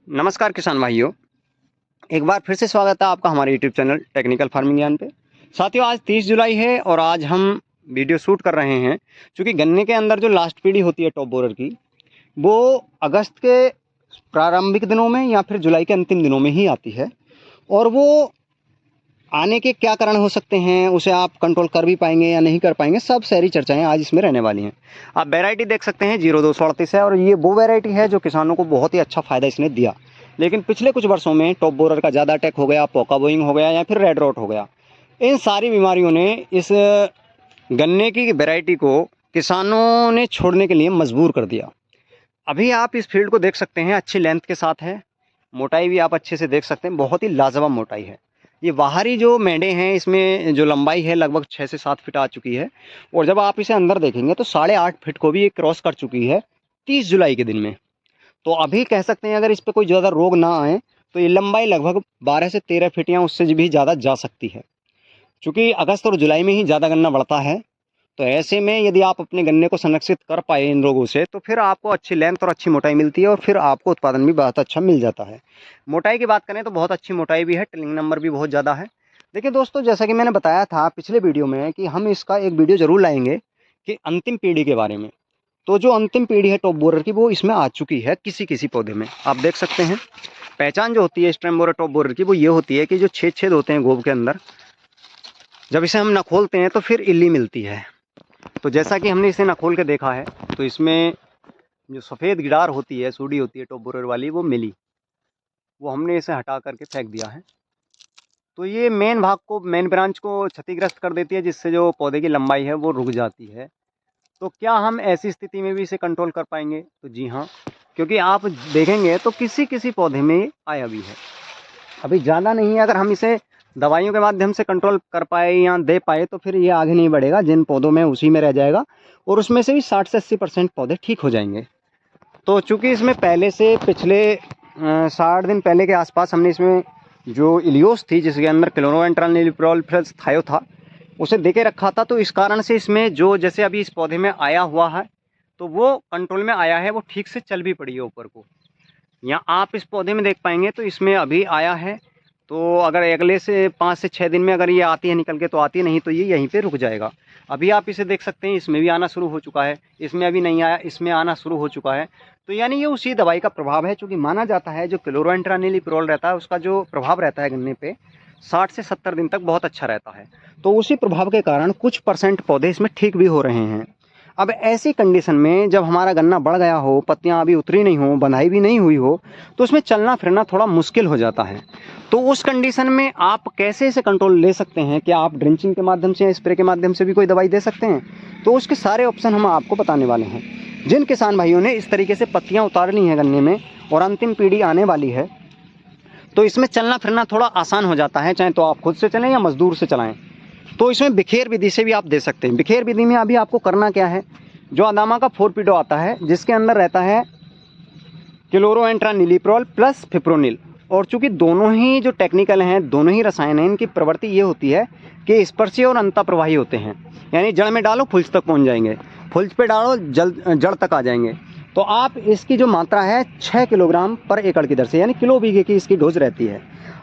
नमस्कार किसान भाइयों। एक बार फिर से स्वागत है आपका हमारे यूट्यूब चैनल टेक्निकल फार्मिंग ज्ञान पे। साथियों, आज 30 जुलाई है और आज हम वीडियो शूट कर रहे हैं क्योंकि गन्ने के अंदर जो लास्ट पीढ़ी होती है टॉप बोरर की, वो अगस्त के प्रारंभिक दिनों में या फिर जुलाई के अंतिम दिनों में ही आती है। और वो आने के क्या कारण हो सकते हैं, उसे आप कंट्रोल कर भी पाएंगे या नहीं कर पाएंगे, सब सारी चर्चाएं आज इसमें रहने वाली हैं। आप वैरायटी देख सकते हैं 0238 है और ये वो वैरायटी है जो किसानों को बहुत ही अच्छा फ़ायदा इसने दिया। लेकिन पिछले कुछ वर्षों में टॉप बोरर का ज़्यादा अटैक हो गया, पोका बोइंग हो गया या फिर रेड रॉट हो गया। इन सारी बीमारियों ने इस गन्ने की वैरायटी को किसानों ने छोड़ने के लिए मजबूर कर दिया। अभी आप इस फील्ड को देख सकते हैं, अच्छी लेंथ के साथ है, मोटाई भी आप अच्छे से देख सकते हैं, बहुत ही लाजवाब मोटाई है। ये बाहरी जो मेंढे हैं इसमें जो लंबाई है लगभग 6 से 7 फीट आ चुकी है और जब आप इसे अंदर देखेंगे तो 8.5 फीट को भी ये क्रॉस कर चुकी है 30 जुलाई के दिन में। तो अभी कह सकते हैं अगर इस पर कोई ज़्यादा रोग ना आए तो ये लंबाई लगभग 12 से 13 फीट या उससे भी ज़्यादा जा सकती है। चूँकि अगस्त और जुलाई में ही ज़्यादा गन्ना बढ़ता है, तो ऐसे में यदि आप अपने गन्ने को संरक्षित कर पाए इन रोगों से तो फिर आपको अच्छी लेंथ और अच्छी मोटाई मिलती है और फिर आपको उत्पादन भी बहुत अच्छा मिल जाता है। मोटाई की बात करें तो बहुत अच्छी मोटाई भी है, टिलिंग नंबर भी बहुत ज़्यादा है। देखिए दोस्तों, जैसा कि मैंने बताया था पिछले वीडियो में कि हम इसका एक वीडियो ज़रूर लाएंगे कि अंतिम पीढ़ी के बारे में। तो जो अंतिम पीढ़ी है टॉप बोरर की वो इसमें आ चुकी है किसी किसी पौधे में। आप देख सकते हैं पहचान जो होती है स्टेम बोरर टॉप बोरर की वो ये होती है कि जो छेद छेद होते हैं गोब के अंदर, जब इसे हम न खोलते हैं तो फिर इल्ली मिलती है। तो जैसा कि हमने इसे न खोल के देखा है तो इसमें जो सफ़ेद गिडार होती है, सूडी होती है टॉप बोरर वाली, वो मिली, वो हमने इसे हटा करके फेंक दिया है। तो ये मेन भाग को, मेन ब्रांच को क्षतिग्रस्त कर देती है जिससे जो पौधे की लंबाई है वो रुक जाती है। तो क्या हम ऐसी स्थिति में भी इसे कंट्रोल कर पाएंगे? तो जी हाँ, क्योंकि आप देखेंगे तो किसी किसी पौधे में आया भी है। अभी ज़्यादा नहीं है, अगर हम इसे दवाइयों के माध्यम से कंट्रोल कर पाए या दे पाए तो फिर ये आगे नहीं बढ़ेगा, जिन पौधों में उसी में रह जाएगा और उसमें से भी 60 से 80% पौधे ठीक हो जाएंगे। तो चूँकि इसमें पहले से पिछले 60 दिन पहले के आसपास हमने इसमें जो इलियोस थी जिसके अंदर क्लोरोएंट्रानिलिप्रोल प्लस थायो था उसे दे के रखा था, तो इस कारण से इसमें जो जैसे अभी इस पौधे में आया हुआ है तो वो कंट्रोल में आया है, वो ठीक से चल भी पड़ी है ऊपर को। यहाँ आप इस पौधे में देख पाएंगे तो इसमें अभी आया है। तो अगर अगले से 5 से 6 दिन में अगर ये आती है निकल के तो आती है, नहीं तो ये यहीं पे रुक जाएगा। अभी आप इसे देख सकते हैं, इसमें भी आना शुरू हो चुका है, इसमें अभी नहीं आया, इसमें आना शुरू हो चुका है। तो यानी ये उसी दवाई का प्रभाव है, चूँकि माना जाता है जो क्लोरोएंट्रानिलिप्रोल रहता है उसका जो प्रभाव रहता है गन्ने पे 60 से 70 दिन तक बहुत अच्छा रहता है। तो उसी प्रभाव के कारण कुछ % पौधे इसमें ठीक भी हो रहे हैं। अब ऐसी कंडीशन में जब हमारा गन्ना बढ़ गया हो, पत्तियां अभी उतरी नहीं हो, बंधाई भी नहीं हुई हो, तो उसमें चलना फिरना थोड़ा मुश्किल हो जाता है। तो उस कंडीशन में आप कैसे इसे कंट्रोल ले सकते हैं? क्या आप ड्रिंचिंग के माध्यम से या स्प्रे के माध्यम से भी कोई दवाई दे सकते हैं? तो उसके सारे ऑप्शन हम आपको बताने वाले हैं। जिन किसान भाइयों ने इस तरीके से पत्तियाँ उतार ली हैं गन्ने में और अंतिम पीढ़ी आने वाली है, तो इसमें चलना फिरना थोड़ा आसान हो जाता है, चाहे तो आप खुद से चलें या मजदूर से चलाएं। तो इसमें बिखेर विधि से भी आप दे सकते हैं। बिखेर विधि में अभी आपको करना क्या है, जो अदामा का 4-पिडो आता है जिसके अंदर रहता है क्लोरोएंट्रानिलिप्रोल प्लस फिप्रोनिल, और चूंकि दोनों ही जो टेक्निकल हैं, दोनों ही रसायन हैं, इनकी प्रवृत्ति ये होती है कि स्पर्शीय और अंतःप्रवाही होते हैं। यानी जड़ में डालो फुल्स तक पहुंच जाएंगे, फुल्स पे डालो जड़ तक आ जाएंगे। तो आप इसकी जो मात्रा है 6 किलोग्राम पर एकड़ की दर से, यानी किलो बीघे की इसकी डोज रहती है।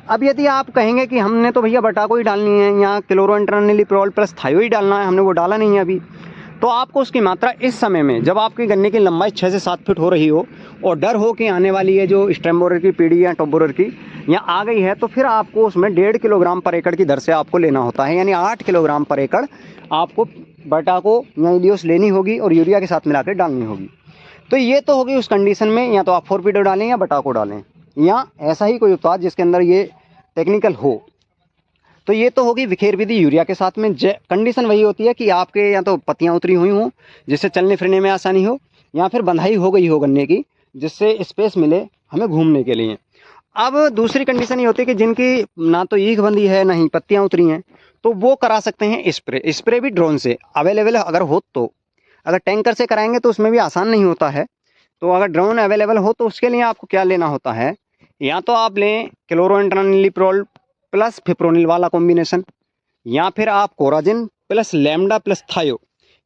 अब यदि आप कहेंगे कि हमने तो भैया बटाको ही डालनी है या क्लोरोएंट्रानिलिप्रोल प्लस थायो ही डालना है, हमने वो डाला नहीं है अभी, तो आपको उसकी मात्रा इस समय में जब आपके गन्ने की लंबाई 6 से 7 फीट हो रही हो और डर हो कि आने वाली है जो स्टेम बोरर की पीढ़ी या टॉप बोरर की यहाँ आ गई है, तो फिर आपको उसमें 1.5 किलोग्राम पर एकड़ की दर से आपको लेना होता है। यानी 8 किलोग्राम पर एकड़ आपको बटाको या इलियोस लेनी होगी और यूरिया के साथ मिलाकर डालनी होगी। तो ये तो होगी उस कंडीशन में, या तो आप 4-पिडो डालें या बटाको डालें या ऐसा ही कोई उत्पाद जिसके अंदर ये टेक्निकल हो। तो ये तो होगी विखेर विधि यूरिया के साथ में। कंडीशन वही होती है कि आपके या तो पत्तियां उतरी हुई हों जिससे चलने फिरने में आसानी हो, या फिर बंधाई हो गई हो गन्ने की जिससे स्पेस मिले हमें घूमने के लिए। अब दूसरी कंडीशन ये होती है कि जिनकी ना तो ईख बंधी है ना ही पत्तियां उतरी हैं, तो वो करा सकते हैं स्प्रे। स्प्रे भी ड्रोन से अवेलेबल अगर हो तो। अगर टैंकर से कराएंगे तो उसमें भी आसान नहीं होता है। तो अगर ड्रोन अवेलेबल हो तो उसके लिए आपको क्या लेना होता है, या तो आप लें क्लोरोएंट्रानिलिप्रोल प्लस फिप्रोनिल वाला कॉम्बिनेशन, या फिर आप कोराजिन प्लस लैम्डा प्लस थायो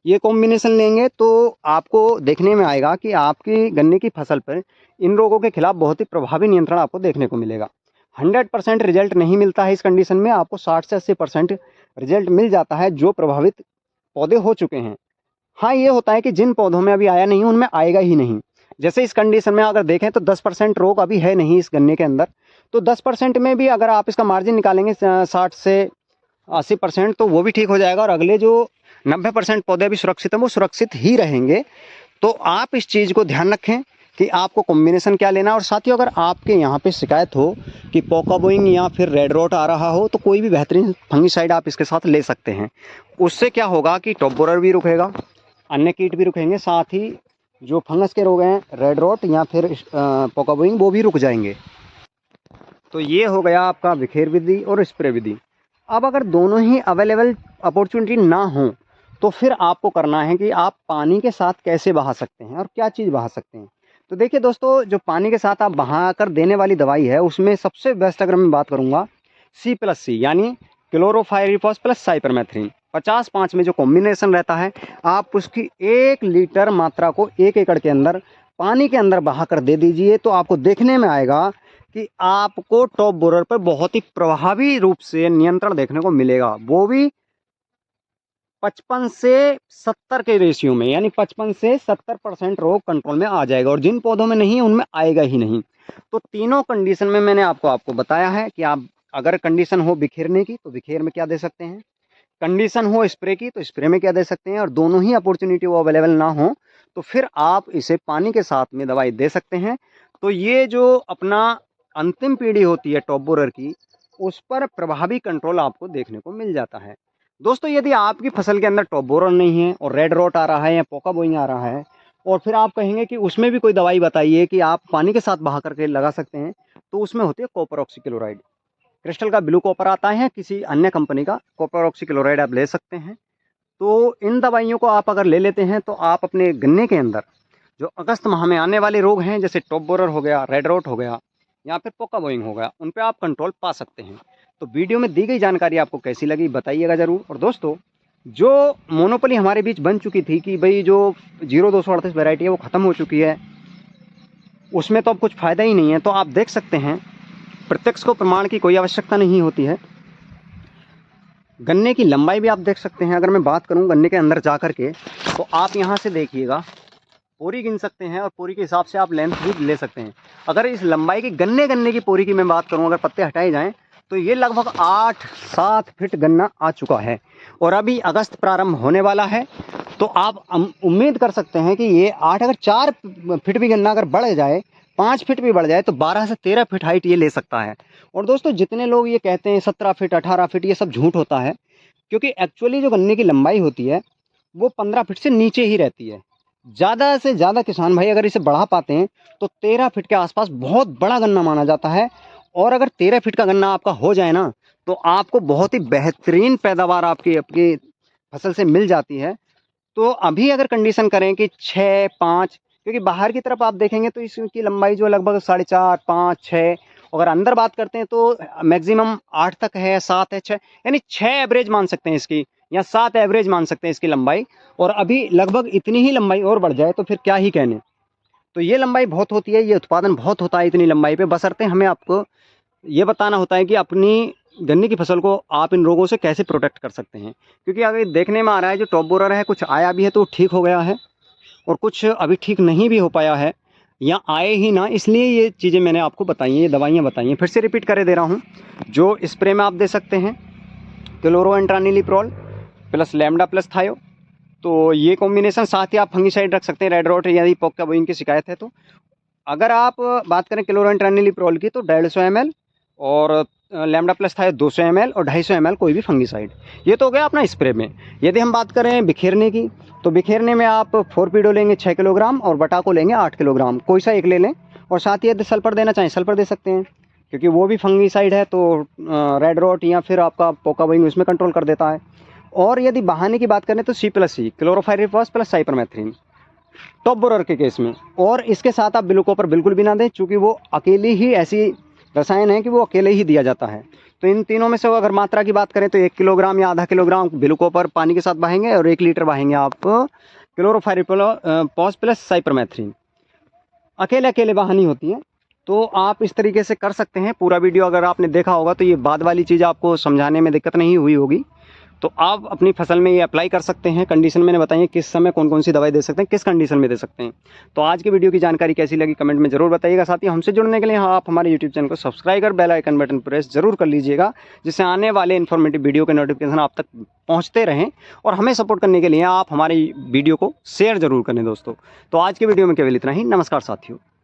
ये कॉम्बिनेशन लेंगे। तो आपको देखने में आएगा कि आपकी गन्ने की फसल पर इन रोगों के खिलाफ बहुत ही प्रभावी नियंत्रण आपको देखने को मिलेगा। 100% रिजल्ट नहीं मिलता है इस कंडीशन में, आपको 60 से 80% रिजल्ट मिल जाता है जो प्रभावित पौधे हो चुके हैं। हाँ, ये होता है कि जिन पौधों में अभी आया नहीं उनमें आएगा ही नहीं। जैसे इस कंडीशन में अगर देखें तो 10% रोग अभी है नहीं इस गन्ने के अंदर, तो 10% में भी अगर आप इसका मार्जिन निकालेंगे 60 से 80% तो वो भी ठीक हो जाएगा, और अगले जो 90% पौधे अभी सुरक्षित हैं वो सुरक्षित ही रहेंगे। तो आप इस चीज़ को ध्यान रखें कि आपको कॉम्बिनेशन क्या लेना है। और साथियों, अगर आपके यहाँ पे शिकायत हो कि पोका बोइंग या फिर रेड रॉट आ रहा हो तो कोई भी बेहतरीन फंगीसाइड आप इसके साथ ले सकते हैं। उससे क्या होगा कि टॉप बोरर भी रुकेगा, अन्य कीट भी रुकेंगे, साथ ही जो फंगस के रोग हैं रेड रॉट या फिर पोका बोइंग वो भी रुक जाएंगे। तो ये हो गया आपका बिखेर विधि और स्प्रे विधि। अब अगर दोनों ही अवेलेबल अपॉर्चुनिटी ना हो तो फिर आपको करना है कि आप पानी के साथ कैसे बहा सकते हैं और क्या चीज़ बहा सकते हैं। तो देखिए दोस्तों, जो पानी के साथ आप बहा कर देने वाली दवाई है उसमें सबसे बेस्ट अगर मैं बात करूँगा C+C यानी क्लोरोफाइरिफॉस प्लस साइपरमेथ्रिन 50-5 में जो कॉम्बिनेशन रहता है, आप उसकी 1 लीटर मात्रा को 1 एकड़ के अंदर पानी के अंदर बहा कर दे दीजिए। तो आपको देखने में आएगा कि आपको टॉप बोरर पर बहुत ही प्रभावी रूप से नियंत्रण देखने को मिलेगा, वो भी 55 से 70 के रेशियो में, यानी 55 से 70% रोग कंट्रोल में आ जाएगा, और जिन पौधों में नहीं उनमें आएगा ही नहीं। तो तीनों कंडीशन में मैंने आपको बताया है कि आप अगर कंडीशन हो बिखेरने की तो बिखेर में क्या दे सकते हैं, कंडीशन हो स्प्रे की तो स्प्रे में क्या दे सकते हैं, और दोनों ही अपॉर्चुनिटी वो अवेलेबल ना हो तो फिर आप इसे पानी के साथ में दवाई दे सकते हैं। तो ये जो अपना अंतिम पीढ़ी होती है टॉप बोरर की, उस पर प्रभावी कंट्रोल आपको देखने को मिल जाता है। दोस्तों, यदि आपकी फसल के अंदर टॉप बोरर नहीं है और रेड रॉट आ रहा है या पोका बोइंग आ रहा है, और फिर आप कहेंगे कि उसमें भी कोई दवाई बताइए कि आप पानी के साथ बहा करके लगा सकते हैं, तो उसमें होती है कॉपर ऑक्सीक्लोराइड। क्रिस्टल का ब्लू कॉपर आता है, किसी अन्य कंपनी का कॉपर ऑक्सीक्लोराइड आप ले सकते हैं। तो इन दवाइयों को आप अगर ले लेते हैं तो आप अपने गन्ने के अंदर जो अगस्त माह में आने वाले रोग हैं, जैसे टॉप बोरर हो गया, रेड रॉट हो गया या फिर पोका बोइंग हो गया, उन पे आप कंट्रोल पा सकते हैं। तो वीडियो में दी गई जानकारी आपको कैसी लगी बताइएगा ज़रूर। और दोस्तों, जो मोनोपोली हमारे बीच बन चुकी थी कि भाई जो 0238 वैरायटी है वो ख़त्म हो चुकी है, उसमें तो अब कुछ फ़ायदा ही नहीं है, तो आप देख सकते हैं प्रत्यक्ष को प्रमाण की कोई आवश्यकता नहीं होती है। गन्ने की लंबाई भी आप देख सकते हैं। अगर मैं बात करूं गन्ने के अंदर जा कर के, तो आप यहां से देखिएगा, पोरी गिन सकते हैं और पोरी के हिसाब से आप लेंथ भी ले सकते हैं। अगर इस लंबाई की गन्ने की पोरी की मैं बात करूं, अगर पत्ते हटाए जाएं तो ये लगभग 8-7 फीट गन्ना आ चुका है, और अभी अगस्त प्रारंभ होने वाला है। तो आप उम्मीद कर सकते हैं कि ये 8, अगर 4 फीट भी गन्ना अगर बढ़ जाए, 5 फीट भी बढ़ जाए, तो 12 से 13 फीट हाइट ये ले सकता है। और दोस्तों, जितने लोग ये कहते हैं 17 फीट 18 फीट, ये सब झूठ होता है, क्योंकि एक्चुअली जो गन्ने की लंबाई होती है वो 15 फीट से नीचे ही रहती है। ज़्यादा से ज़्यादा किसान भाई अगर इसे बढ़ा पाते हैं तो 13 फीट के आसपास बहुत बड़ा गन्ना माना जाता है। और अगर 13 फीट का गन्ना आपका हो जाए ना, तो आपको बहुत ही बेहतरीन पैदावार आपकी फसल से मिल जाती है। तो अभी अगर कंडीशन करें कि 6-5, क्योंकि बाहर की तरफ आप देखेंगे तो इसकी लंबाई जो लगभग 4.5, 5, 6, अगर अंदर बात करते हैं तो मैक्सिमम 8 तक है, 7 है, 6, यानी 6 एवरेज मान सकते हैं इसकी, या 7 एवरेज मान सकते हैं इसकी लंबाई। और अभी लगभग इतनी ही लंबाई और बढ़ जाए तो फिर क्या ही कहने। तो ये लंबाई बहुत होती है, ये उत्पादन बहुत होता है इतनी लंबाई पे, बशर्ते हमें आपको ये बताना होता है कि अपनी गन्ने की फसल को आप इन रोगों से कैसे प्रोटेक्ट कर सकते हैं। क्योंकि अगर देखने में आ रहा है जो टॉप बोरर है, कुछ आया भी है तो ठीक हो गया है, और कुछ अभी ठीक नहीं भी हो पाया है या आए ही ना, इसलिए ये चीज़ें मैंने आपको बताई हैं, ये दवाइयाँ बताई हैं। फिर से रिपीट करे दे रहा हूँ, जो स्प्रे में आप दे सकते हैं क्लोरोएंट्रानिलिप्रोल प्लस लैम्डा प्लस थायो, तो ये कॉम्बिनेशन। साथ ही आप फंगीसाइड रख सकते हैं रेड रॉट यदि पोका बोइंग की शिकायत है तो। अगर आप बात करें क्लोरोएंट्रानिलिप्रोल की तो 150 ml, और लैम्डा प्लस थायो 200 ml, और 250 ml कोई भी फंगीसाइड। ये तो हो गया अपना स्प्रे में। यदि हम बात करें बिखेरने की, तो बिखेरने में आप फोरपीडो लेंगे 6 किलोग्राम और बटाको लेंगे 8 किलोग्राम, कोई सा एक ले लें। और साथ ही यदि सल्फर देना चाहें सल्फर दे सकते हैं, क्योंकि वो भी फंगीसाइड है, तो रेड रॉट या फिर आपका पोका बोइंग उसमें कंट्रोल कर देता है। और यदि बहाने की बात करें तो C+C chlorpyrifos plus cypermethrin top borer के केस में। और इसके साथ आप ब्लू कॉपर बिल्कुल भी ना दें, क्योंकि वो अकेली ही ऐसी रसायन है कि वो अकेले ही दिया जाता है। तो इन तीनों में से अगर मात्रा की बात करें तो 1 किलोग्राम या आधा किलोग्राम ब्लू कॉपर पानी के साथ बहाएंगे, और 1 लीटर बहाएंगे आप क्लोरोफाइरिफॉस प्लस साइपरमेथ्रिन। अकेले अकेले वाहनी होती हैं। तो आप इस तरीके से कर सकते हैं। पूरा वीडियो अगर आपने देखा होगा तो ये बाद वाली चीज़ आपको समझाने में दिक्कत नहीं हुई होगी। तो आप अपनी फसल में ये अप्लाई कर सकते हैं। कंडीशन मैंने बताई है, किस समय कौन कौन सी दवाई दे सकते हैं, किस कंडीशन में दे सकते हैं। तो आज की वीडियो की जानकारी कैसी लगी कमेंट में जरूर बताइएगा। साथ ही हमसे जुड़ने के लिए आप हमारे यूट्यूब चैनल को सब्सक्राइब कर बेल आइकन बटन प्रेस जरूर कर लीजिएगा, जिससे आने वाले इन्फॉर्मेटिव वीडियो के नोटिफिकेशन आप तक पहुँचते रहें। और हमें सपोर्ट करने के लिए आप हमारी वीडियो को शेयर जरूर करें दोस्तों। तो आज की वीडियो में केवल इतना ही। नमस्कार साथियों।